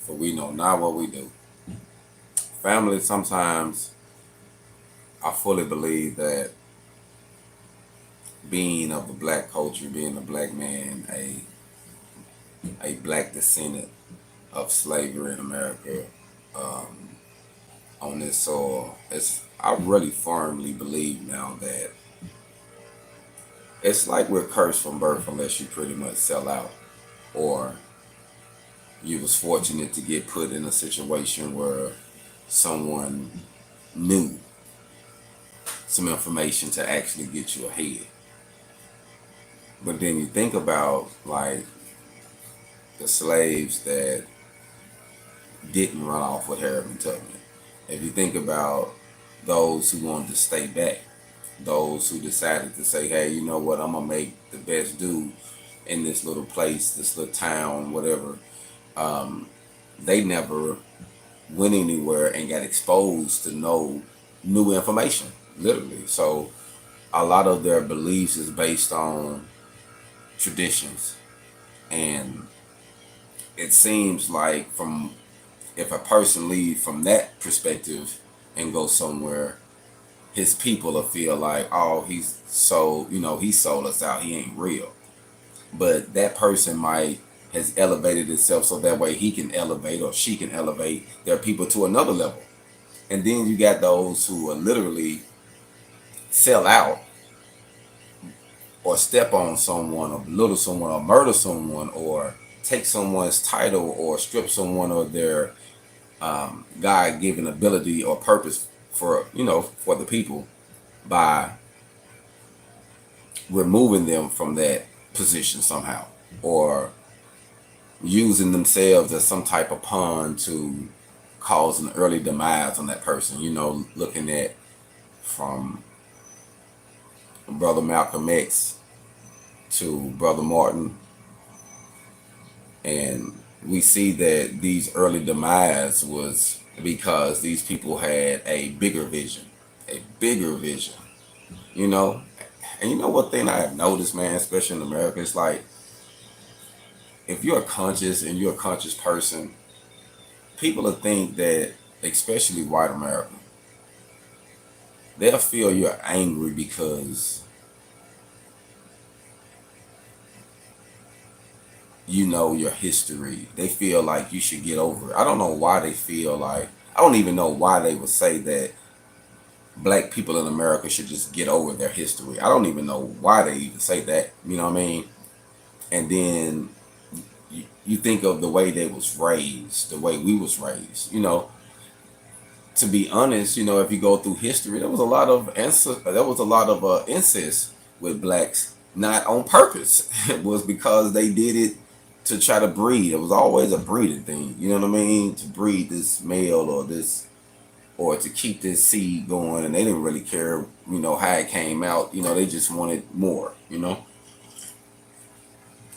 for we know not what we do. Family, sometimes I fully believe that being of the black culture, being a black man, a black descendant of slavery in America, on this soil, I really firmly believe now that it's like we're cursed from birth unless you pretty much sell out, or you was fortunate to get put in a situation where someone knew some information to actually get you ahead. But then you think about like the slaves that didn't run off with Harriman Tubman. If you think about those who wanted to stay back, those who decided to say, hey, you know what, I'm gonna make the best do in this little place, this little town, whatever. They never went anywhere and got exposed to no new information, literally. So a lot of their beliefs is based on traditions, and it seems like from if a person leave from that perspective and go somewhere, his people will feel like, oh, he's so, he sold us out, he ain't real. But that person might has elevated itself so that way he can elevate or she can elevate their people to another level. And then you got those who are literally sell out or step on someone or belittle someone or murder someone or take someone's title or strip someone of their God-given ability or purpose for for the people by removing them from that position somehow, or using themselves as some type of pawn to cause an early demise on that person. Looking at from Brother Malcolm X to Brother Martin, and we see that these early demise was because these people had a bigger vision, a bigger vision, you know. And you know what thing I have noticed, man, especially in America, it's like if you're conscious and you're a conscious person, people will think that, especially white America, they'll feel you're angry because you know your history. They feel like you should get over it. I don't know why they feel like, I don't even know why they would say that black people in America should just get over their history. I don't even know why they even say that. You know what I mean? And then you think of the way they was raised, the way we was raised. To be honest, if you go through history, there was a lot of incest with blacks, not on purpose. It was because they did it to try to breed. It was always a breeding thing. You know what I mean? To breed this male or to keep this seed going, and they didn't really care, how it came out. They just wanted more.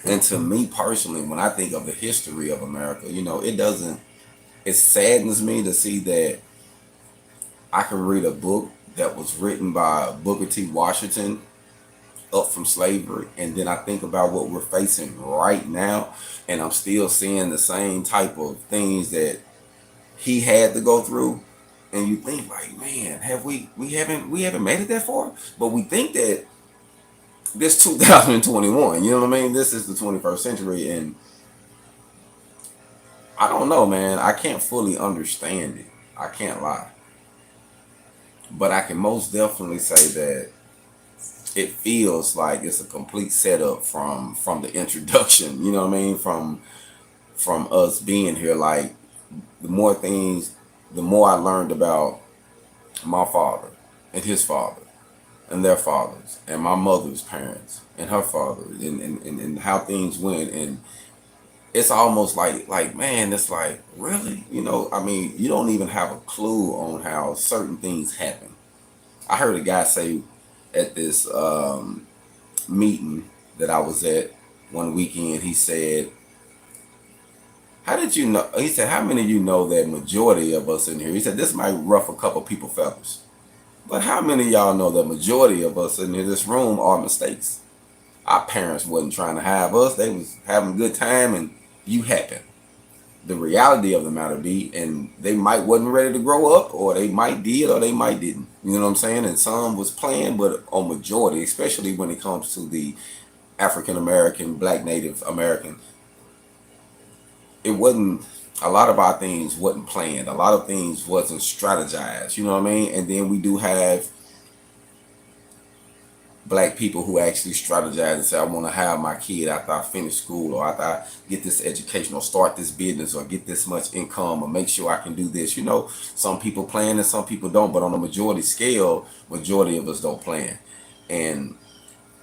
And to me personally, when I think of the history of America, it saddens me to see that I can read a book that was written by Booker T. Washington up from slavery, and then I think about what we're facing right now, and I'm still seeing the same type of things that he had to go through. And you think like, man, we haven't made it that far? But we think that this 2021, you know what I mean? This is the 21st century, and I don't know, man. I can't fully understand it. I can't lie. But I can most definitely say that it feels like it's a complete setup from the introduction, you know what I mean? From us being here. Like, the more things, the more I learned about my father and his father and their fathers and my mother's parents and her father, and how things went. And it's almost like man, it's like, really, I mean, you don't even have a clue on how certain things happen. I heard a guy say at this meeting that I was at one weekend, he said, how did you know? He said, how many of you know that majority of us in here? He said, this might ruff a couple people feathers, but how many of y'all know that majority of us in this room are mistakes? Our parents wasn't trying to have us. They was having a good time, and you happened. the reality of the matter be, and they might wasn't ready to grow up, or they might did, or they might didn't. You know what I'm saying? And some was playing, but a majority, especially when it comes to the African American, Black Native American, it wasn't. A lot of our things wasn't planned. A lot of things wasn't strategized. You know what I mean? And then we do have Black people who actually strategize and say, I want to have my kid after I finish school, or after I get this education, or start this business, or get this much income, or make sure I can do this. You know, some people plan and some people don't, but on a majority scale, majority of us don't plan. And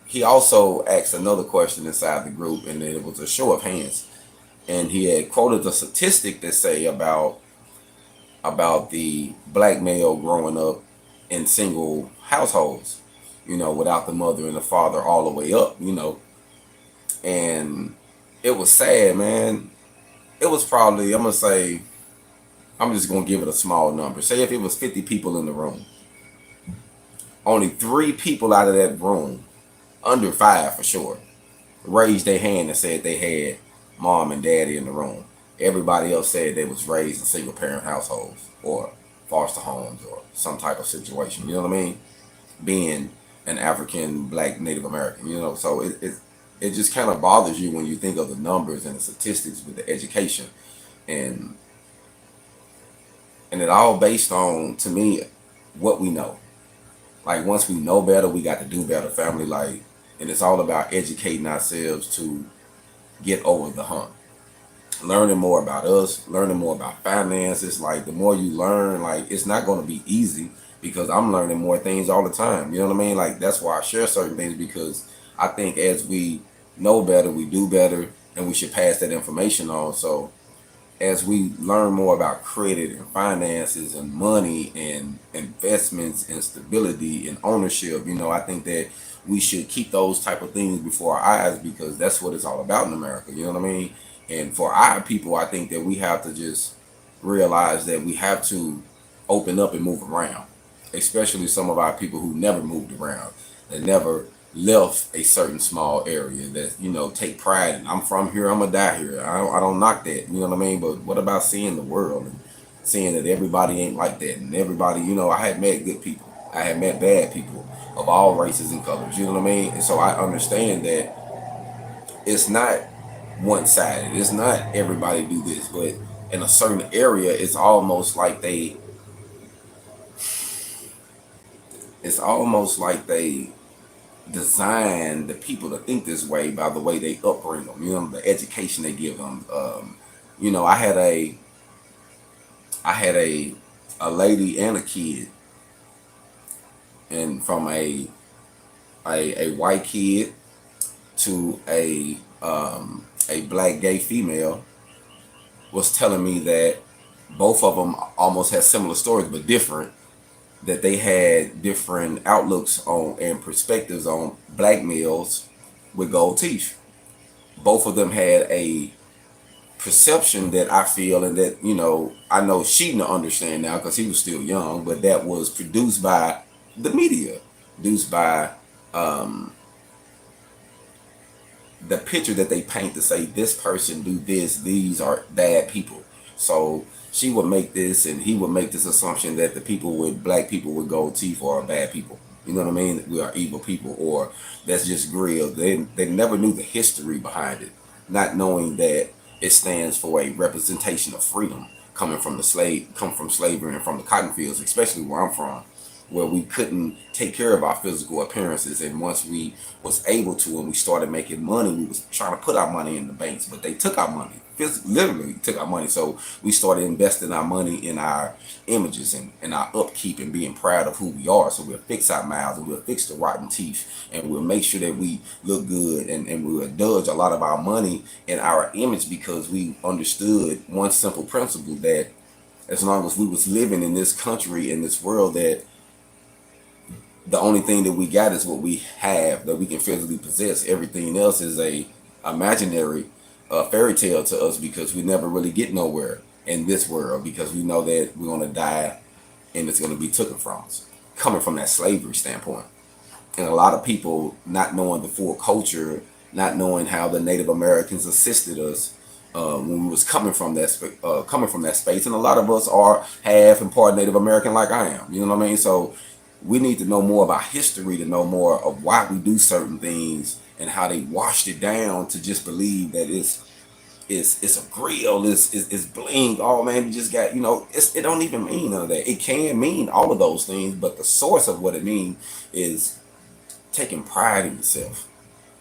he also asked another question inside the group, and it was a show of hands. And he had quoted a statistic that say about the Black male growing up in single households, you know, without the mother and the father all the way up, you know. And it was sad, man. It was probably, I'm just gonna give it a small number. Say if it was 50 people in the room, only 3 people out of that room, under 5 for sure, raised their hand and said they had mom and daddy in the room. Everybody else said they was raised in single parent households or foster homes or some type of situation. You know what I mean? Being an African, Black, Native American, you know, so it just kind of bothers you when you think of the numbers and the statistics with the education, and it all based on, to me, what we know. Like, once we know better, we got to do better, family. Like, and it's all about educating ourselves to get over the hump. Learning more about us, learning more about finances. Like, the more you learn, like, it's not going to be easy, because I'm learning more things all the time. You know what I mean? Like, that's why I share certain things, because I think as we know better, we do better, and we should pass that information on. So as we learn more about credit and finances and money and investments and stability and ownership, you know, I think that we should keep those type of things before our eyes, because that's what it's all about in America. You know what I mean? And for our people, I think that we have to just realize that we have to open up and move around, especially some of our people who never moved around, that never left a certain small area, that, you know, take pride in, I'm from here, I'm gonna die here. I don't knock that, you know what I mean? But what about seeing the world and seeing that everybody ain't like that, and everybody, you know, I had met good people, I had met bad people of all races and colors, you know what I mean? And so I understand that it's not one-sided. It's not everybody do this, but in a certain area, it's almost like they design the people to think this way by the way they upbring them. You know, the education they give them. You know, I had a lady and a kid, and from a white kid to a Black gay female, was telling me that both of them almost had similar stories but different, that they had different outlooks on and perspectives on Black males with gold teeth. Both of them had a perception that I feel, and that, you know, I know she didn't understand now because he was still young, but that was produced by the media, produced by the picture that they paint to say this person do this, these are bad people. So she would make this and he would make this assumption that the people with Black people with gold teeth are bad people. You know what I mean? We are evil people, or that's just grilled. They never knew the history behind it, not knowing that it stands for a representation of freedom, come from slavery and from the cotton fields, especially where I'm from, where we couldn't take care of our physical appearances. And once we was able to, and we started making money, we was trying to put our money in the banks, but they took our money, literally took our money. So we started investing our money in our images and our upkeep and being proud of who we are. So we'll fix our mouths and we'll fix the rotten teeth, and we'll make sure that we look good, and we'll indulge a lot of our money in our image, because we understood one simple principle, that as long as we was living in this country, in this world, that the only thing that we got is what we have, that we can physically possess. Everything else is a imaginary fairy tale to us, because we never really get nowhere in this world, because we know that we're going to die and it's going to be taken from us, coming from that slavery standpoint. And a lot of people not knowing the full culture, not knowing how the Native Americans assisted us when we was coming from that space, and a lot of us are half and part Native American, like I am. You know what I mean? So we need to know more about history to know more of why we do certain things and how they washed it down to just believe that it's a grill, it's bling. Oh man, you just got, it don't even mean none of that. It can mean all of those things, but the source of what it means is taking pride in yourself,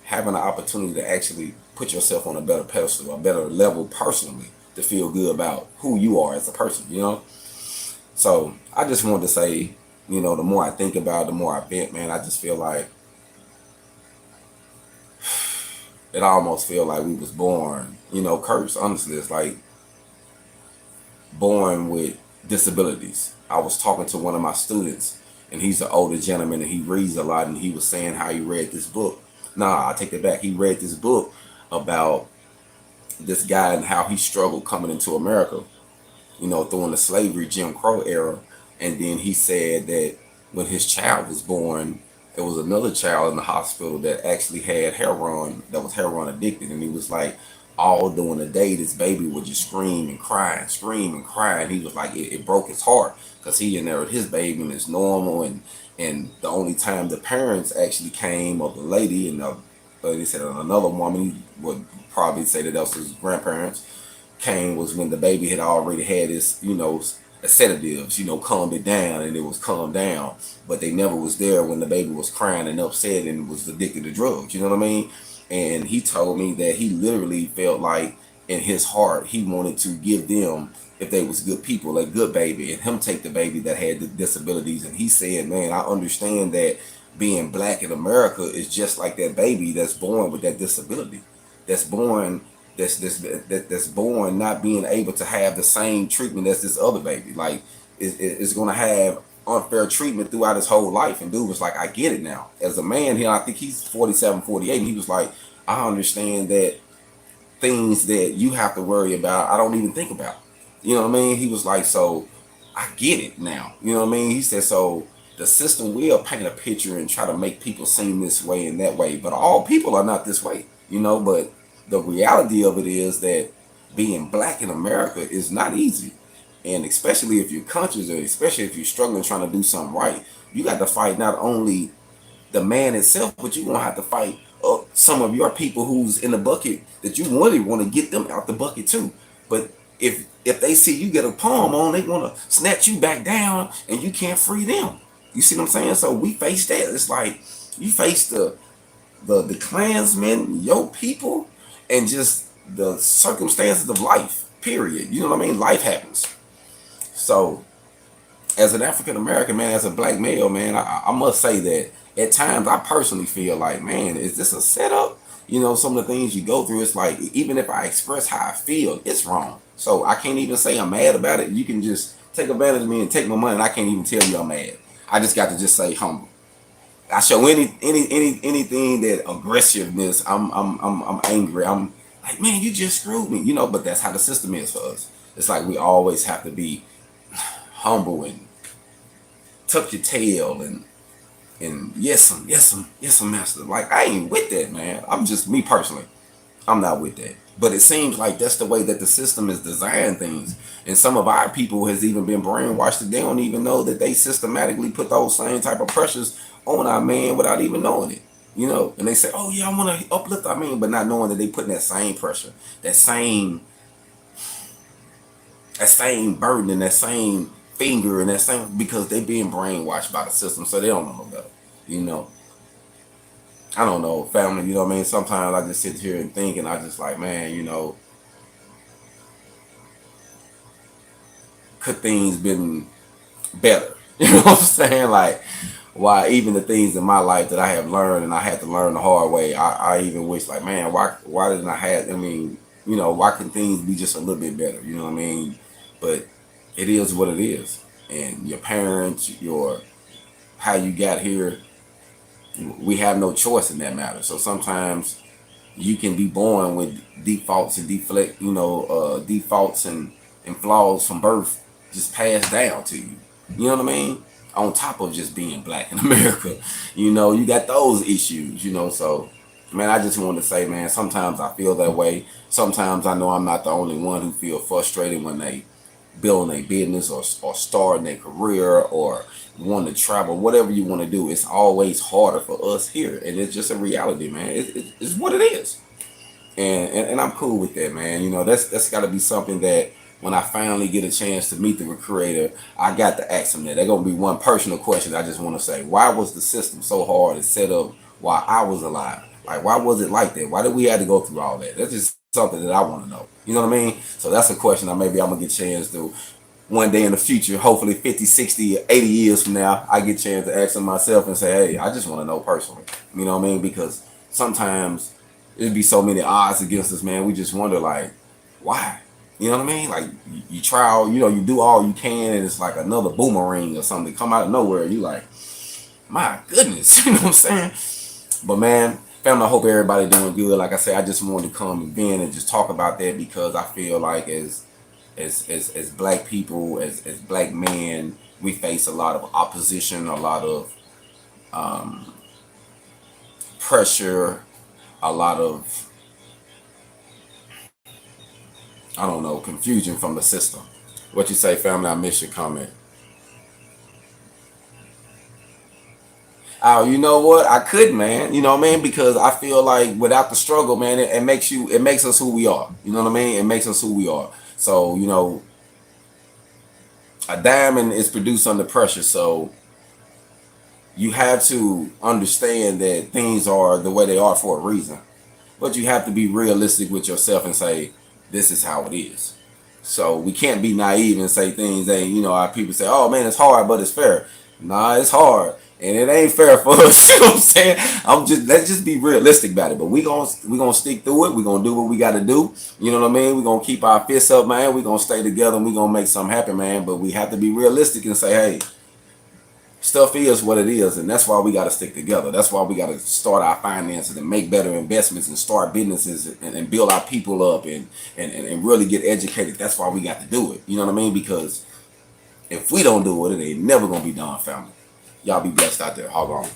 having an opportunity to actually put yourself on a better pedestal, a better level personally, to feel good about who you are as a person. So I just wanted to say, the more I think about it, the more I vent, man, I just feel like it almost feel like we was born, cursed. Honestly, it's like born with disabilities. I was talking to one of my students, and he's an older gentleman, and he reads a lot, and he was saying how he read this book. Nah, I take it back. He read this book about this guy and how he struggled coming into America, during the slavery Jim Crow era. And then he said that when his child was born, there was another child in the hospital that actually had heroin, that was heroin addicted. And he was like, all during the day, this baby would just scream and cry and scream and cry. And he was like, it broke his heart, because he inherited his baby and it's normal. And the only time the parents actually came, or the lady, and they said another woman would probably say that was his grandparents, came, was when the baby had already had his, sedatives, calmed it down, and it was calmed down. But they never was there when the baby was crying and upset and was addicted to drugs. You know what I mean? And he told me that he literally felt like in his heart he wanted to give them, if they was good people, a good baby, and him take the baby that had the disabilities. And he said, man, I understand that being black in America is just like that baby that's born with that disability, that's born that's born not being able to have the same treatment as this other baby. Like, it's going to have unfair treatment throughout his whole life. And dude was like, I get it now. As a man here, I think he's 47, 48, and he was like, I understand that things that you have to worry about, I don't even think about. You know what I mean? He was like, so I get it now. You know what I mean? He said, so the system will paint a picture and try to make people seem this way and that way, but all people are not this way, but the reality of it is that being black in America is not easy. And especially if you're conscious, or especially if you're struggling trying to do something right, you got to fight not only the man itself, but you're going to have to fight some of your people who's in the bucket, that you really want to get them out the bucket too. But if they see you get a palm on, they want to snatch you back down, and you can't free them. You see what I'm saying? So we face that. It's like you face the Klansmen, your people, and just the circumstances of life, period. You know what I mean? Life happens. So as an African American man, as a black male, man, I must say that at times I personally feel like, man, is this a setup? Some of the things you go through, it's like, even if I express how I feel, it's wrong. So I can't even say I'm mad about it. You can just take advantage of me and take my money, and I can't even tell you I'm mad. I just got to just say humble. I show anything that aggressiveness, I'm angry. I'm like, man, you just screwed me, but that's how the system is for us. It's like we always have to be humble and tuck your tail and yes, master. Like, I ain't with that, man. I'm just, me personally, I'm not with that. But it seems like that's the way that the system is designed things. And some of our people has even been brainwashed that they don't even know that they systematically put those same type of pressures on our man without even knowing it. And they say, oh yeah, I want to uplift our man, but not knowing that they putting that same pressure, that same burden, and that same finger, and that same, because they being brainwashed by the system, so they don't know no better. I don't know, family, you know what I mean? Sometimes I just sit here and think, and I just like, man, could things been better? You know what I'm saying? Like, why even the things in my life that I have learned, and I had to learn the hard way, I even wish, like, man, why didn't I have, why can things be just a little bit better? You know what I mean? But it is what it is. And your parents, how you got here, we have no choice in that matter. So sometimes you can be born with defaults and defaults and flaws from birth, just passed down to you. You know what I mean? On top of just being black in America, you got those issues, so Man, I just wanted to say, man, sometimes I feel that way. Sometimes I know I'm not the only one who feel frustrated when they building a business or starting a career or want to travel, whatever you want to do. It's always harder for us here, and it's just a reality, man. It's what it is, and I'm cool with that, man. You know, that's got to be something that when I finally get a chance to meet the recruiter, I got to ask them that. They're gonna be one personal question. I just want to say, why was the system so hard to set up while I was alive? Like, why was it like that? Why did we have to go through all that? That's just something that I want to know. You know what I mean? So that's a question that maybe I'm gonna get a chance to one day in the future, hopefully 50, 60, 80 years from now, I get a chance to ask them myself and say, hey, I just want to know personally. You know what I mean? Because sometimes it'd be so many odds against us, man. We just wonder, like, why? You know what I mean? Like, you try all, you know, you do all you can, and it's like another boomerang or something come out of nowhere. You like, my goodness, you know what I'm saying? But man, family, I hope everybody doing good. Like I said, I just wanted to come and vent and just talk about that because I feel like as black people, as black men, we face a lot of opposition, a lot of pressure, a lot of, I don't know, confusion from the system. What you say, family? I miss your comment. Oh, you know what? I could, man. You know what I mean? Because I feel like without the struggle, man, it makes us who we are. You know what I mean? It makes us who we are. So, you know, a diamond is produced under pressure. So you have to understand that things are the way they are for a reason. But you have to be realistic with yourself and say, this is how it is. So we can't be naive and say things ain't, you know, our people say, oh man, it's hard, but it's fair. Nah, it's hard. And it ain't fair for us. You know what I'm saying? Let's just be realistic about it. But we gonna stick through it. We're gonna do what we gotta do. You know what I mean? We're gonna keep our fists up, man. We're gonna stay together and we're gonna make something happen, man. But we have to be realistic and say, hey, stuff is what it is, and that's why we got to stick together. That's why we got to start our finances and make better investments and start businesses and build our people up and really get educated. That's why we got to do it. You know what I mean? Because if we don't do it, it ain't never gonna be done, family. Y'all be blessed out there. Hog on.